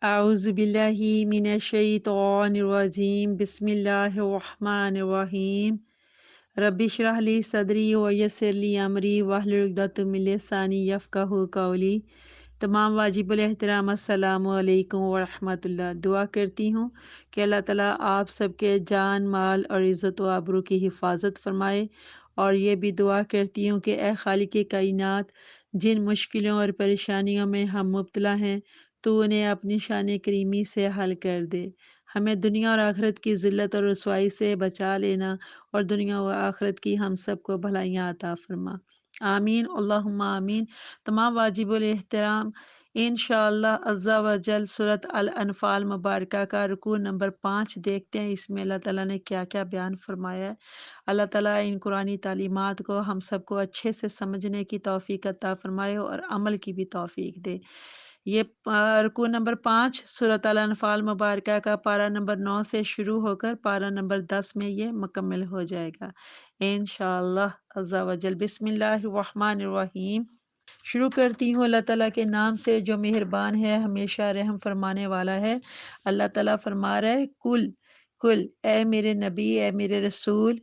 اعوذ باللہ من الشیطان الرجیم بسم اللہ الرحمن الرحیم رب اشرح لی صدری ویسر لی امری واحلل عقدۃ من لسانی یفقہوا قولی۔ تمام واجب الاحترام السلام علیکم ورحمۃ اللہ۔ دعا کرتی ہوں کہ اللہ تعالیٰ آپ سب کے جان مال اور عزت و آبرو کی حفاظت فرمائے، اور یہ بھی دعا کرتی ہوں کہ اے خالق کائنات، جن مشکلوں اور پریشانیوں میں ہم مبتلا ہیں تو انہیں اپنی شان کریمی سے حل کر دے۔ ہمیں دنیا اور آخرت کی ذلت اور رسوائی سے بچا لینا، اور دنیا و آخرت کی ہم سب کو بھلائیاں عطا فرما، آمین اللہم آمین۔ تمام واجب الاحترام انشاءاللہ عز و جل سورۃ الانفال مبارکہ کا رکوع نمبر 5 دیکھتے ہیں۔ اس میں اللہ تعالیٰ نے کیا کیا بیان فرمایا ہے۔ اللہ تعالیٰ ان قرآنی تعلیمات کو ہم سب کو اچھے سے سمجھنے کی توفیق عطا فرمائے اور عمل کی بھی توفیق دے۔ یہ رکوع نمبر 5 سورۃ الانفال مبارکہ کا پارہ نمبر 9 سے شروع ہو کر پارہ نمبر 10 میں یہ مکمل ہو جائے گا انشاءاللہ عز و جل۔ بسم اللہ الرحمن الرحیم۔ شروع کرتی ہوں اللہ تعالیٰ کے نام سے جو مہربان ہے، ہمیشہ رحم فرمانے والا ہے۔ اللہ تعالیٰ فرما رہا ہے، کل کل اے میرے نبی، اے میرے رسول،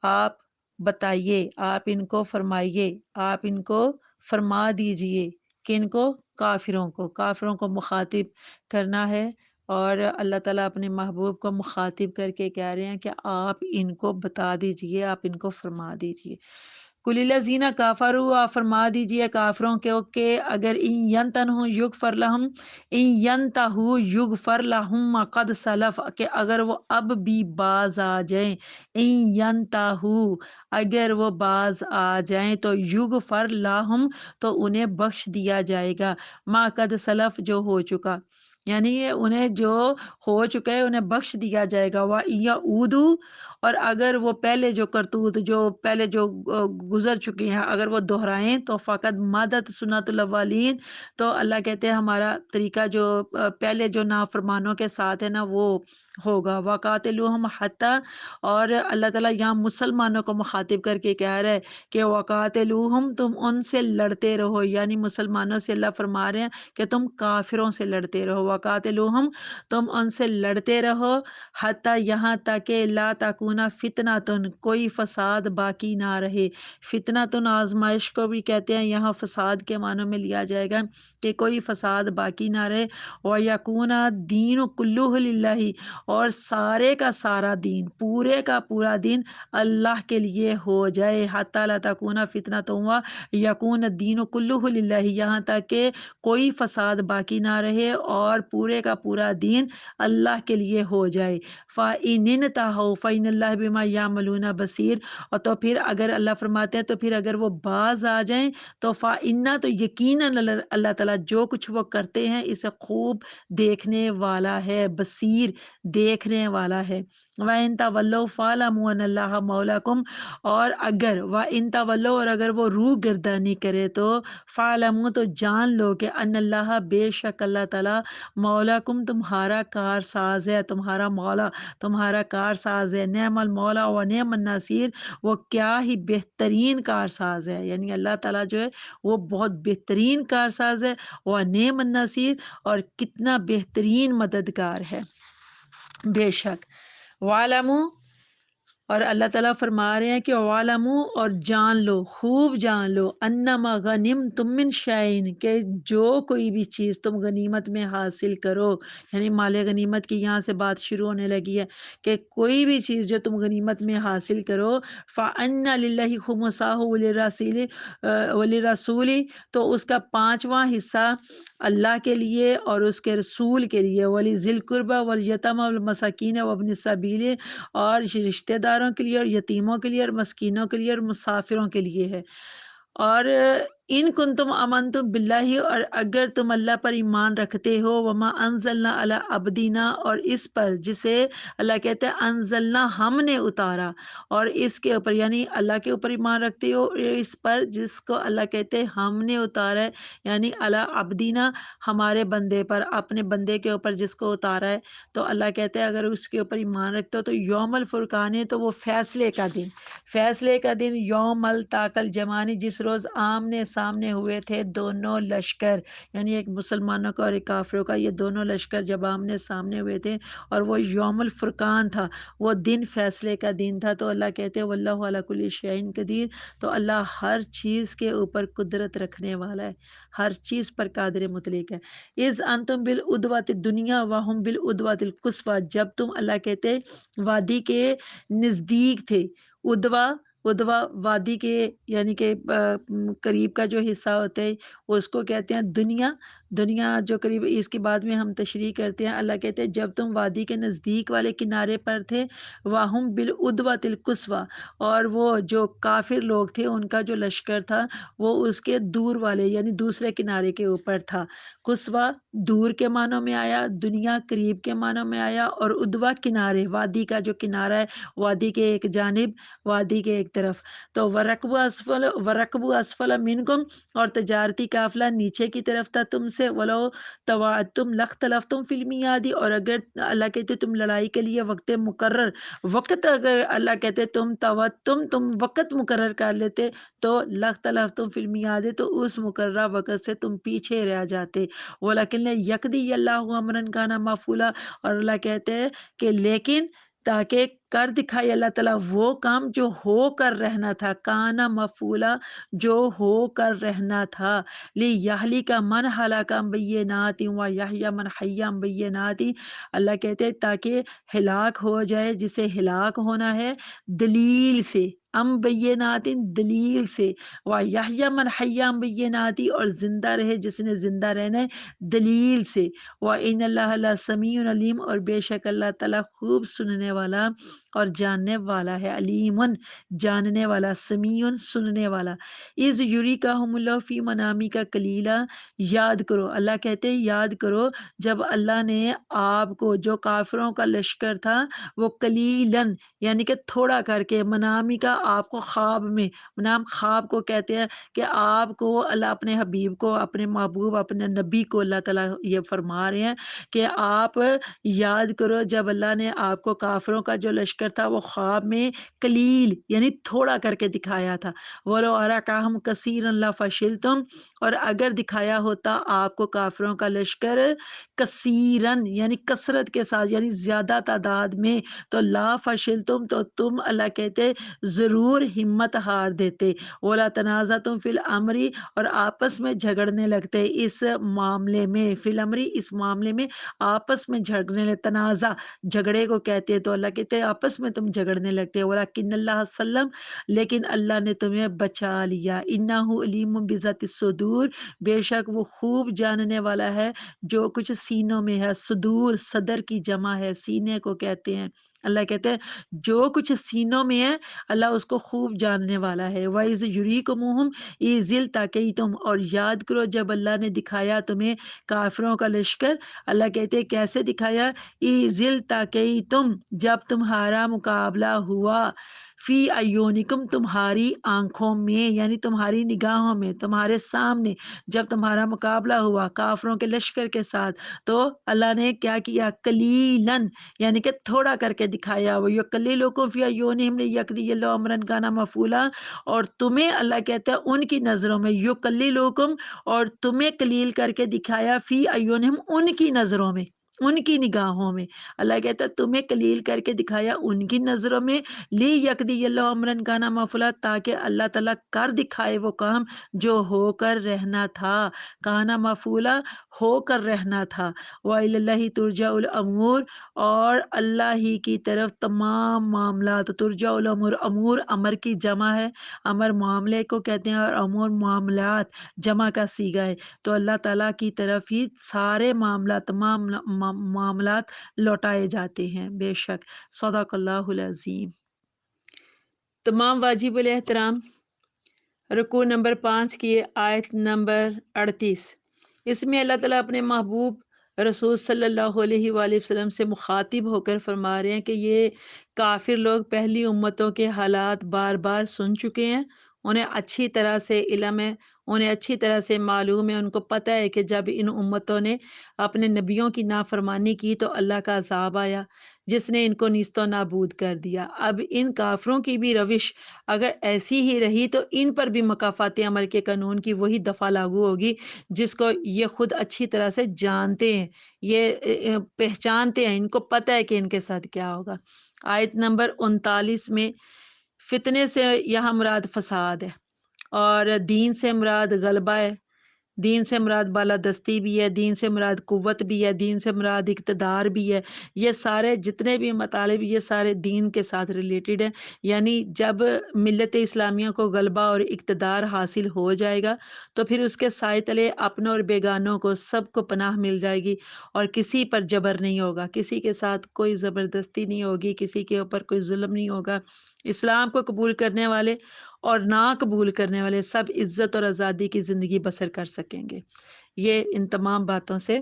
آپ بتائیے، آپ ان کو فرمائیے، آپ ان کو فرما دیجئے۔ کن کو؟ کافروں کو مخاطب کرنا ہے، اور اللہ تعالیٰ اپنے محبوب کو مخاطب کر کے کہہ رہے ہیں کہ آپ ان کو بتا دیجئے، آپ ان کو فرما دیجئے۔ کل الذین کافروا، آپ فرما دیجئے کافروں کو کہ اگر ان ینتہوا یغفر لہم، ان ینتہوا یغفر لہم ما قد سلف، کہ اگر وہ اب بھی باز آ جائیں، ان ینتہوا، اگر وہ باز آ جائیں تو یغفر لہم، تو انہیں بخش دیا جائے گا، ما قد سلف، جو ہو چکا، یعنی یہ انہیں جو ہو چکا ہے انہیں بخش دیا جائے گا۔ وَإِن يَعُودُوا، اور اگر وہ پہلے جو کرتوت، جو پہلے جو گزر چکی ہیں، اگر وہ دہرائیں تو فقط مادت سنت الاولین، تو اللہ کہتے ہیں ہمارا طریقہ جو پہلے جو نافرمانوں کے ساتھ ہے نا وہ ہوگا۔ وَقَاتِلُوهُمْ حَتَّى، اور اللہ تعالیٰ یہاں مسلمانوں کو مخاطب کر کے کہہ رہا ہے کہ وَقَاتِلُوهُمْ، تم ان سے لڑتے رہو، یعنی مسلمانوں سے اللہ فرما رہے ہیں کہ تم کافروں سے لڑتے رہو۔ وَقَاتِلُوهُمْ، تم ان سے لڑتے رہو، حتیٰ، یہاں تک کہ لا تکونا فتنۃ، کوئی فساد باقی نہ رہے۔ فتنۃ آزمائش کو بھی کہتے ہیں، یہاں فساد کے معنوں میں لیا جائے گا کہ کوئی فساد باقی نہ رہے۔ وَیَکُونَ الدِّینُ کُلُّهُ لِلَّهِ، اور سارے کا سارا دین، پورے کا پورا دین اللہ کے لیے ہو جائے۔ حتیٰ لا تکونا فتنۃ وَیَکُونَ الدِّینُ کُلُّهُ لِلَّهِ، یہاں تک کہ کوئی فساد باقی نہ رہے اور پورے کا پورا دین اللہ کے لیے ہو جائے۔ فَإِنِ انتَہَوْا فَإِنَّ اللَّهَ بِمَا يَعْمَلُونَ بصیر، اور تو پھر اگر اللہ فرماتے ہیں تو پھر اگر وہ باز آ جائیں تو فَإِنَّ، تو یقیناً اللہ تعالیٰ جو کچھ وہ کرتے ہیں اسے خوب دیکھنے والا ہے، بصیر، دیکھنے والا ہے۔ وَإِن تَوَلَّوْا فَاعْلَمُوا أَنَّ اللَّهَ مَوْلَاكُمْ، اور اگر وَإِن تَوَلَّوْا، اور اگر وہ روح گردانی کرے تو فَاعْلَمُوا، تو جان لو کہ أَنَّ اللَّهَ، بے شک اللہ تعالیٰ، مولاکم، تمہارا کار ساز ہے، تمہارا مولا، تمہارا کار ساز ہے۔ نعم المولا و نعم النصیر، وہ کیا ہی بہترین کار ساز ہے، یعنی اللہ تعالیٰ جو ہے وہ بہت بہترین کار ساز ہے، وہ نعم النصیر، اور کتنا بہترین مددگار ہے، بے شک۔ وَاعْلَمُوا، اور اللہ تعالیٰ فرما رہے ہیں کہ وَاعْلَمُوا، اور جان لو، خوب جان لو، انما غنمتم من شیء، کہ جو کوئی بھی چیز تم غنیمت میں حاصل کرو، یعنی مال غنیمت کی یہاں سے بات شروع ہونے لگی ہے کہ کوئی بھی چیز جو تم غنیمت میں حاصل کرو، فَأَنَّ لِلَّهِ خُمُسَهُ وَلِلرَّسُولِ، تو اس کا 5واں حصہ اللہ کے لیے اور اس کے رسول کے لیے، وَلِذِي الْقُرْبَى وَالْيَتَامَى وَالْمَسَاكِينِ وَابْنِ السَّبِيلِ، اور رشتہ داروں کے لیے اور یتیموں کے لیے اور مسکینوں کے لیے اور مسافروں کے لیے ہے۔ اور ان کنتم آمنتم باللہ، اور اگر تم اللہ پر ایمان رکھتے ہو، وما انزلنا علی عبدینا، اور اس پر جسے اللہ کہتے ہیں انزلنا، ہم نے اتارا، اور اس کے اوپر یعنی اللہ کے اوپر ایمان رکھتے ہو، اس پر جس کو اللہ کہتے ہیں ہم نے اتارا ہے، یعنی علی عبدینا، ہمارے بندے پر، اپنے بندے کے اوپر جس کو اتارا ہے، تو اللہ کہتے ہیں اگر اس کے اوپر ایمان رکھتے ہو تو یوم الفرقان ہے، تو وہ فیصلے کا دن، فیصلے کا دن، یوم التقى الجمعان، جس روز آمنے سامنے ہوئے تھے دونوں لشکر، یعنی ایک مسلمانوں کا اور ایک کافروں کا، یہ دونوں لشکر جب آمنے سامنے ہوئے تھے اور وہ یوم الفرقان تھا، وہ دن فیصلے کا دن تھا، تو اللہ کہتے ہیں واللہ علی کل شیء قدیر، تو اللہ ہر چیز کے اوپر قدرت رکھنے والا ہے، ہر چیز پر قادر مطلق ہے۔ اذ انتم بالعدوۃ الدنیا وہم بالعدوۃ القصویٰ، جب تم اللہ کہتے وادی کے نزدیک تھے، ادوا ادوا وادی کے یعنی کہ قریب کا جو حصہ ہوتا ہے اس کو کہتے ہیں دنیا، دنیا جو قریب، اس کے بعد میں ہم تشریح کرتے ہیں، اللہ کہتے ہیں جب تم وادی کے نزدیک والے کنارے پر تھے، واہم بالعدوۃ القصویٰ، اور وہ جو کافر لوگ تھے ان کا جو لشکر تھا وہ اس کے دور والے یعنی دوسرے کنارے کے اوپر تھا۔ قصویٰ دور کے معنوں میں آیا، دنیا قریب کے معنوں میں آیا، اور ادوا کنارے، وادی کا جو کنارہ ہے، وادی کے ایک جانب، وادی کے ایک طرف۔ تو ورکبو اسفل منکم، اور تجارتی قافلہ نیچے کی طرف تھا تم سے، ولو تواعدتم لاختلفتم فی المیعاد، اور اگر اللہ کہتے تم لڑائی کے لیے وقت مقرر، وقت اگر اللہ کہتے تم وقت مقرر کر لیتے تو لاختلفتم فی المیعاد، تو اس مقررہ وقت سے تم پیچھے رہ جاتے، ولیکن یقضی اللہ امرا کان مفعولا، اور اللہ کہتے ہیں کہ لیکن تاکہ کر دکھائے اللہ تعالیٰ وہ کام جو ہو کر رہنا تھا، کانا مفعولا، جو ہو کر رہنا تھا، لیہلک من ہلاک عن بینات ویحیی من حی عن بینات، اللہ کہتے ہیں تاکہ ہلاک ہو جائے جسے ہلاک ہونا ہے دلیل سے، ام بینات دلیل سے، ویحیی من حی عن بینات، اور زندہ رہے جس نے زندہ رہنا ہے دلیل سے، وَإِنَّ اللَّهَ لَسَمِيعٌ عَلِيمٌ، اور بے شک اللہ تعالیٰ خوب سننے والا اور جاننے والا ہے، علیمٌ جاننے والا، سمیع سننے والا۔ اِذْ یُریکَہُمُ اللَّهُ فِی مَنَامِکَ قَلیلًا، یاد کرو، اللہ کہتے ہیں یاد کرو جب اللہ نے آپ کو، جو کافروں کا لشکر تھا وہ قلیلاً یعنی کہ تھوڑا کر کے، منامی کا آپ کو خواب میں، منام خواب کو کہتے ہیں کہ آپ کو اللہ اپنے حبیب کو، اپنے محبوب، اپنے نبی کو اللہ تعالیٰ یہ فرما رہے ہیں کہ آپ یاد کرو جب اللہ نے آپ کو کافروں کا جو لشکر تھا وہ خواب میں قلیل یعنی تھوڑا کر کے دکھایا تھا، وَلَوْ أَرَاكَهُمْ كَثِيرًا لَفَشِلْتُمْ، اور اگر دکھایا ہوتا آپ کو کافروں کا لشکر کثیرن یعنی کثرت کے ساتھ یعنی زیادہ تعداد میں، تو لا فشلتم، تو تم اللہ کہتے ضرور ہمت ہار دیتے، ولا تنازعتم فی الامر، اور آپس میں جھگڑنے لگتے اس معاملے میں، فی الامر اس معاملے میں آپس میں جھگڑنے لگتے، تنازع جھگڑے کو کہتے ہیں، تو اللہ کہتے ہیں آپس میں تم جھگڑنے لگتے، ولیکن اللہ سلم، لیکن اللہ نے تمہیں بچا لیا، انہ علیم بذات الصدور، بے شک وہ خوب جاننے والا ہے جو کچھ سینوں میں ہے، صدور صدر کی جمع ہے، سینے کو کہتے ہیں، اللہ کہتے ہیں جو کچھ سینوں میں ہے اللہ اس کو خوب جاننے والا ہے، وَإِذْ يُرِيكُمُوهُمْ إِذِ الْتَقَيْتُمْ، اور یاد کرو جب اللہ نے دکھایا تمہیں کافروں کا لشکر، اللہ کہتے ہیں کیسے دکھایا، إِذِ الْتَقَيْتُمْ، جب تمہارا مقابلہ ہوا، فی اعینکم تمہاری آنکھوں میں یعنی تمہاری نگاہوں میں، تمہارے سامنے جب تمہارا مقابلہ ہوا کافروں کے لشکر کے ساتھ، تو اللہ نے کیا کیا، قلیلاً یعنی کہ تھوڑا کر کے دکھایا، وہ یقلیلکم فی اعینہم لیقضی اللہ امرا کان مفعولا، اور تمہیں اللہ کہتا ہے ان کی نظروں میں، یقلیلکم، اور تمہیں قلیل کر کے دکھایا، فی اعینہم ان کی نظروں میں، ان کی نگاہوں میں، اللہ کہتا ہے تمہیں قلیل کر کے دکھایا ان کی نظروں میں، لی یقضی اللہ امرا کان مفعولا، تاکہ اللہ تعالیٰ کر دکھائے وہ کام جو ہو کر رہنا تھا، کانا مفعولا ہو کر رہنا تھا، وَإِلَى اللَّهِ تُرْجَعُ الْأُمُورُ، اور اللہ ہی کی طرف تمام معاملات، ترجع الامور، امور امر کی جمع ہے، امر معاملے کو کہتے ہیں اور امور معاملات جمع کا صیغہ ہے، تو اللہ تعالیٰ کی طرف ہی سارے معاملات، تمام معاملات لوٹائے جاتے ہیں، بے شک صدق اللہ العظیم۔ تمام واجب الاحترام، رکوع نمبر 5 کی آیت نمبر 38، اس میں اللہ تعالیٰ اپنے محبوب رسول صلی اللہ علیہ وآلہ وسلم سے مخاطب ہو کر فرما رہے ہیں کہ یہ کافر لوگ پہلی امتوں کے حالات بار بار سن چکے ہیں، انہیں اچھی طرح سے علم ہے، انہیں اچھی طرح سے معلوم ہے، ان کو پتہ ہے کہ جب ان امتوں نے اپنے نبیوں کی نافرمانی کی تو اللہ کا عذاب آیا جس نے ان کو نیست و نابود کر دیا۔ اب ان کافروں کی بھی روش اگر ایسی ہی رہی تو ان پر بھی مکافات عمل کے قانون کی وہی دفعہ لاگو ہوگی جس کو یہ خود اچھی طرح سے جانتے ہیں، یہ پہچانتے ہیں، ان کو پتہ ہے کہ ان کے ساتھ کیا ہوگا۔ آیت نمبر 39 میں فتنے سے یہاں مراد فساد ہے، اور دین سے مراد غلبہ ہے، دین سے مراد بالادستی بھی ہے، دین سے مراد قوت بھی ہے، دین سے مراد اقتدار بھی ہے۔ یہ سارے جتنے بھی مطالب یہ سارے دین کے ساتھ ریلیٹڈ ہیں، یعنی جب ملت اسلامیہ کو غلبہ اور اقتدار حاصل ہو جائے گا تو پھر اس کے سائے تلے اپنوں اور بیگانوں کو سب کو پناہ مل جائے گی، اور کسی پر جبر نہیں ہوگا، کسی کے ساتھ کوئی زبردستی نہیں ہوگی، کسی کے اوپر کوئی ظلم نہیں ہوگا۔ اسلام کو قبول کرنے والے اور نہ قبول کرنے والے سب عزت اور آزادی کی زندگی بسر کر سکیں گے۔ یہ ان تمام باتوں سے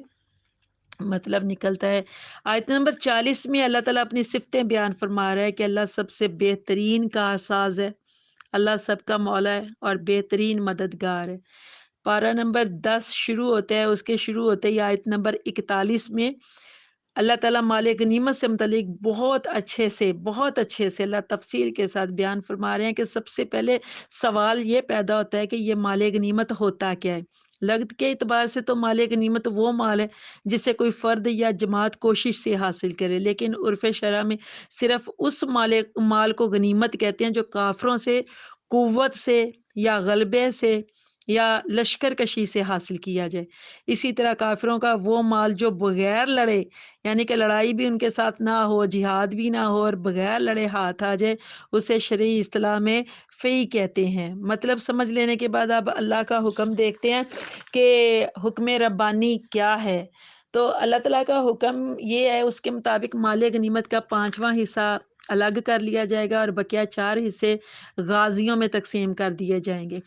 مطلب نکلتا ہے۔ آیت نمبر 40 میں اللہ تعالیٰ اپنی صفتیں بیان فرما رہا ہے کہ اللہ سب سے بہترین کا ساز ہے، اللہ سب کا مولا ہے اور بہترین مددگار ہے۔ پارہ نمبر 10 شروع ہوتا ہے، اس کے شروع ہوتے ہی آیت نمبر 41 میں اللہ تعالیٰ مال غنیمت سے متعلق بہت اچھے سے اللہ تفصیل کے ساتھ بیان فرما رہے ہیں کہ سب سے پہلے سوال یہ پیدا ہوتا ہے کہ یہ مال غنیمت ہوتا کیا ہے۔ لگت کے اعتبار سے تو مال غنیمت وہ مال ہے جسے کوئی فرد یا جماعت کوشش سے حاصل کرے، لیکن عرف شرع میں صرف اس مال کو غنیمت کہتے ہیں جو کافروں سے قوت سے یا غلبے سے یا لشکر کشی سے حاصل کیا جائے۔ اسی طرح کافروں کا وہ مال جو بغیر لڑے، یعنی کہ لڑائی بھی ان کے ساتھ نہ ہو، جہاد بھی نہ ہو اور بغیر لڑے ہاتھ آ جائے، اسے شرعی اصطلاح میں فی کہتے ہیں۔ مطلب سمجھ لینے کے بعد اب اللہ کا حکم دیکھتے ہیں کہ حکم ربانی کیا ہے۔ تو اللہ تعالیٰ کا حکم یہ ہے، اس کے مطابق مال غنیمت کا 5واں حصہ الگ کر لیا جائے گا اور بقیہ 4 حصے غازیوں میں تقسیم کر دیے جائیں گے۔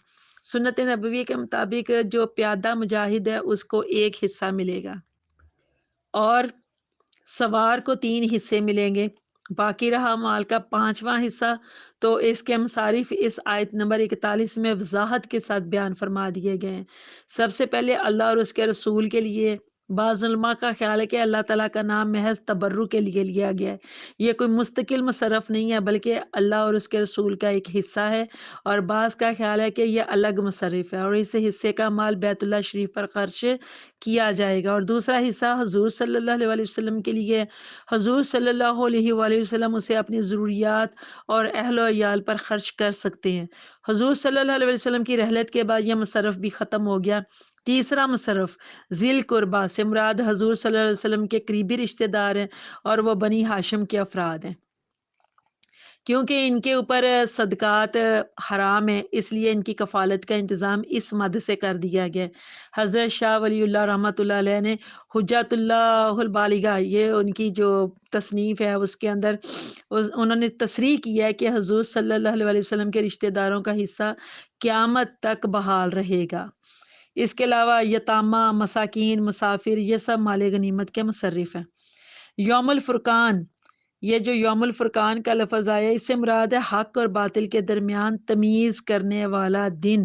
سنت نبوی کے مطابق جو پیادہ مجاہد ہے اس کو 1 حصہ ملے گا، اور سوار کو 3 حصے ملیں گے۔ باقی رہا مال کا 5واں حصہ، تو اس کے مصارف اس آیت نمبر 41 میں وضاحت کے ساتھ بیان فرما دیے گئے ہیں۔ سب سے پہلے اللہ اور اس کے رسول کے لیے۔ بعض علماء کا خیال ہے کہ اللہ تعالیٰ کا نام محض تبرک کے لیے لیا گیا ہے، یہ کوئی مستقل مصرف نہیں ہے بلکہ اللہ اور اس کے رسول کا ایک حصہ ہے، اور بعض کا خیال ہے کہ یہ الگ مصرف ہے اور اس حصے کا مال بیت اللہ شریف پر خرچ کیا جائے گا، اور دوسرا حصہ حضور صلی اللہ علیہ وسلم کے لیے۔ حضور صلی اللہ علیہ وآلہ وسلم اسے اپنی ضروریات اور اہل و عیال پر خرچ کر سکتے ہیں۔ حضور صلی اللہ علیہ وسلم کی رحلت کے بعد یہ مصرف بھی ختم ہو گیا۔ تیسرا مصرف ذی القربہ سے مراد حضور صلی اللہ علیہ وسلم کے قریبی رشتہ دار ہیں، اور وہ بنی ہاشم کے افراد ہیں۔ کیونکہ ان کے اوپر صدقات حرام ہے، اس لیے ان کی کفالت کا انتظام اس مد سے کر دیا گیا ہے۔ حضرت شاہ ولی اللہ رحمۃ اللہ علیہ نے حجت اللہ البالغہ، یہ ان کی جو تصنیف ہے اس کے اندر انہوں نے تصریح کیا ہے کہ حضور صلی اللہ علیہ وسلم کے رشتہ داروں کا حصہ قیامت تک بحال رہے گا۔ اس کے علاوہ یتامہ، مساکین، مسافر، یہ سب مال غنیمت کے مصرف ہیں۔ یوم الفرقان، یہ جو یوم الفرقان کا لفظ آیا اس سے مراد ہے حق اور باطل کے درمیان تمیز کرنے والا دن،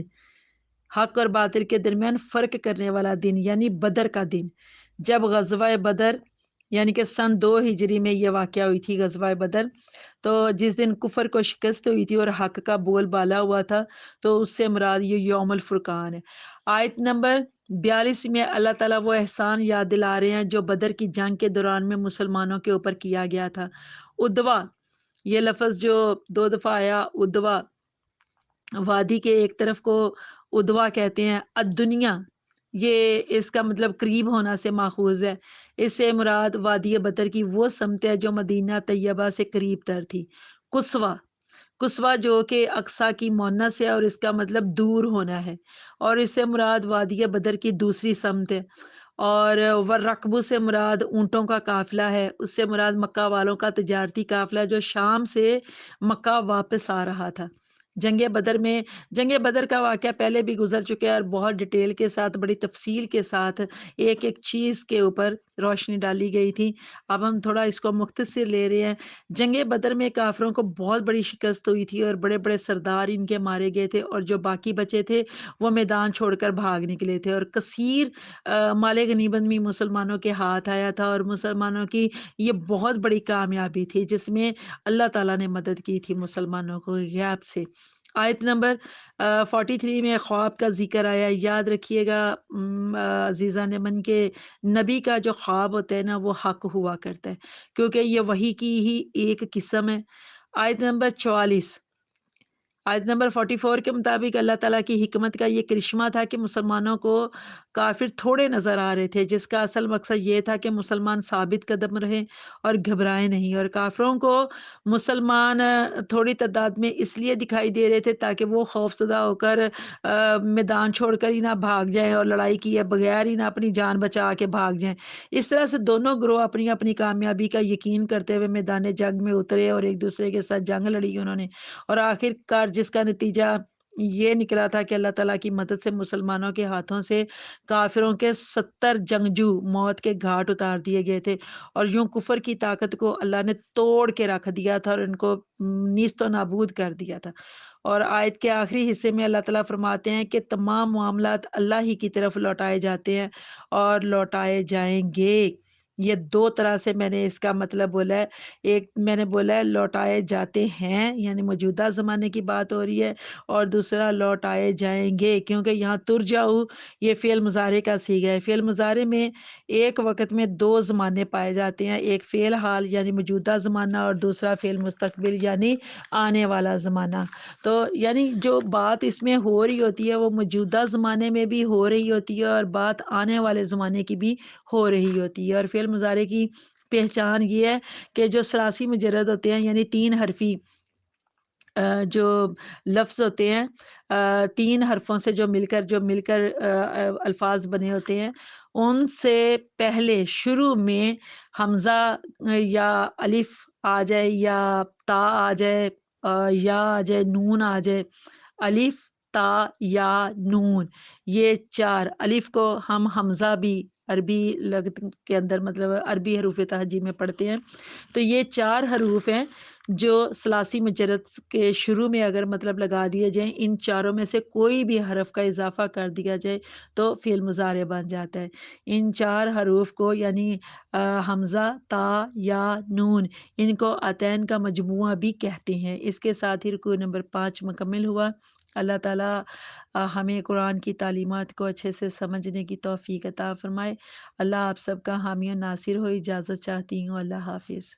حق اور باطل کے درمیان فرق کرنے والا دن، یعنی بدر کا دن۔ جب غزوہ بدر یعنی کہ سن 2 ہجری میں یہ واقعہ ہوئی تھی غزوہ بدر، تو جس دن کفر کو شکست ہوئی تھی اور حق کا بول بالا ہوا تھا، تو اس سے مراد یہ یوم الفرقان ہے۔ آیت نمبر 42 میں اللہ تعالیٰ وہ احسان یاد دلا رہے ہیں جو بدر کی جنگ کے دوران میں مسلمانوں کے اوپر کیا گیا تھا۔ ادوا، یہ لفظ جو 2 دفعہ آیا، ادوا وادی کے ایک طرف کو ادوا کہتے ہیں۔ الدنیا، یہ اس کا مطلب قریب ہونا سے ماخوذ ہے، اس سے مراد وادی بدر کی وہ سمت ہے جو مدینہ طیبہ سے قریب تر تھی۔ قصوہ، قصوہ جو کہ اقصی کی مونس ہے اور اس کا مطلب دور ہونا ہے، اور اس سے مراد وادی بدر کی دوسری سمت ہے۔ اور والرکب سے مراد اونٹوں کا قافلہ ہے، اس سے مراد مکہ والوں کا تجارتی قافلہ جو شام سے مکہ واپس آ رہا تھا۔ جنگ بدر میں جنگ بدر کا واقعہ پہلے بھی گزر چکا ہے اور بہت ڈیٹیل کے ساتھ بڑی تفصیل کے ساتھ ایک ایک چیز کے اوپر روشنی ڈالی گئی تھی۔ اب ہم تھوڑا اس کو مختصر لے رہے ہیں۔ جنگ بدر میں کافروں کو بہت بڑی شکست ہوئی تھی اور بڑے بڑے سردار ان کے مارے گئے تھے، اور جو باقی بچے تھے وہ میدان چھوڑ کر بھاگ نکلے تھے، اور کثیر مال غنیمت بھی مسلمانوں کے ہاتھ آیا تھا، اور مسلمانوں کی یہ بہت بڑی کامیابی تھی جس میں اللہ تعالیٰ نے مدد کی تھی مسلمانوں کو غیب سے۔ آیت نمبر 43 میں خواب کا ذکر آیا، یاد رکھیے گا عزیزان من کے نبی کا جو خواب ہوتا ہے نا وہ حق ہوا کرتا ہے، کیونکہ یہ وحی کی ہی ایک قسم ہے۔ آیت نمبر 44، آیت نمبر 44 کے مطابق اللہ تعالیٰ کی حکمت کا یہ کرشمہ تھا کہ مسلمانوں کو کافر تھوڑے نظر آ رہے تھے، جس کا اصل مقصد یہ تھا کہ مسلمان ثابت قدم رہیں اور گھبرائے نہیں، اور کافروں کو مسلمان تھوڑی تعداد میں اس لیے دکھائی دے رہے تھے تاکہ وہ خوف زدہ ہو کر میدان چھوڑ کر ہی نہ بھاگ جائیں، اور لڑائی کیے بغیر ہی نہ اپنی جان بچا کے بھاگ جائیں۔ اس طرح سے دونوں گروہ اپنی اپنی کامیابی کا یقین کرتے ہوئے میدان جنگ میں اترے اور ایک دوسرے کے ساتھ جنگ لڑی انہوں نے، اور آخر کار جس کا نتیجہ یہ نکلا تھا کہ اللہ تعالیٰ کی مدد سے مسلمانوں کے ہاتھوں سے کافروں کے 70 جنگجو موت کے گھاٹ اتار دیے گئے تھے، اور یوں کفر کی طاقت کو اللہ نے توڑ کے رکھ دیا تھا اور ان کو نیست و نابود کر دیا تھا۔ اور آیت کے آخری حصے میں اللہ تعالیٰ فرماتے ہیں کہ تمام معاملات اللہ ہی کی طرف لوٹائے جاتے ہیں اور لوٹائے جائیں گے۔ یہ دو طرح سے میں نے اس کا مطلب بولا ہے۔ ایک میں نے بولا ہے لوٹائے جاتے ہیں، یعنی موجودہ زمانے کی بات ہو رہی ہے، اور دوسرا لوٹائے جائیں گے، کیونکہ یہاں ترجعو یہ فعل مضارع کا صیغہ ہے۔ فعل مضارع میں ایک وقت میں دو زمانے پائے جاتے ہیں، ایک فعل حال یعنی موجودہ زمانہ، اور دوسرا فعل مستقبل یعنی آنے والا زمانہ۔ تو یعنی جو بات اس میں ہو رہی ہوتی ہے وہ موجودہ زمانے میں بھی ہو رہی ہوتی ہے اور بات آنے والے زمانے کی بھی ہو رہی ہوتی ہے۔ اور فعل مضارع کی پہچان یہ ہے کہ جو ثلاثی مجرد ہوتے ہیں، یعنی تین حرفی جو لفظ ہوتے ہیں، تین حرفوں سے جو مل کر الفاظ بنے ہوتے ہیں، ان سے پہلے شروع میں حمزہ یا الف آ جائے، یا تا آ جائے، یا آ جائے، نون آ جائے، الف، تا، یا، نون، یہ چار۔ الف کو ہم حمزہ بھی عربی لغت کے اندر مطلب عربی حروف تہجی میں پڑھتے ہیں۔ تو یہ چار حروف ہیں جو ثلاثی مجرد کے شروع میں اگر مطلب لگا دیے جائیں، ان چاروں میں سے کوئی بھی حرف کا اضافہ کر دیا جائے تو فعل مضارع بن جاتا ہے۔ ان چار حروف کو یعنی حمزہ، تا، یا، نون، ان کو عطین کا مجموعہ بھی کہتے ہیں۔ اس کے ساتھ ہی رکوع نمبر 5 مکمل ہوا۔ اللہ تعالیٰ ہمیں قرآن کی تعلیمات کو اچھے سے سمجھنے کی توفیق عطا فرمائے۔ اللہ آپ سب کا حامی و ناصر ہو۔ اجازت چاہتی ہوں، اللہ حافظ۔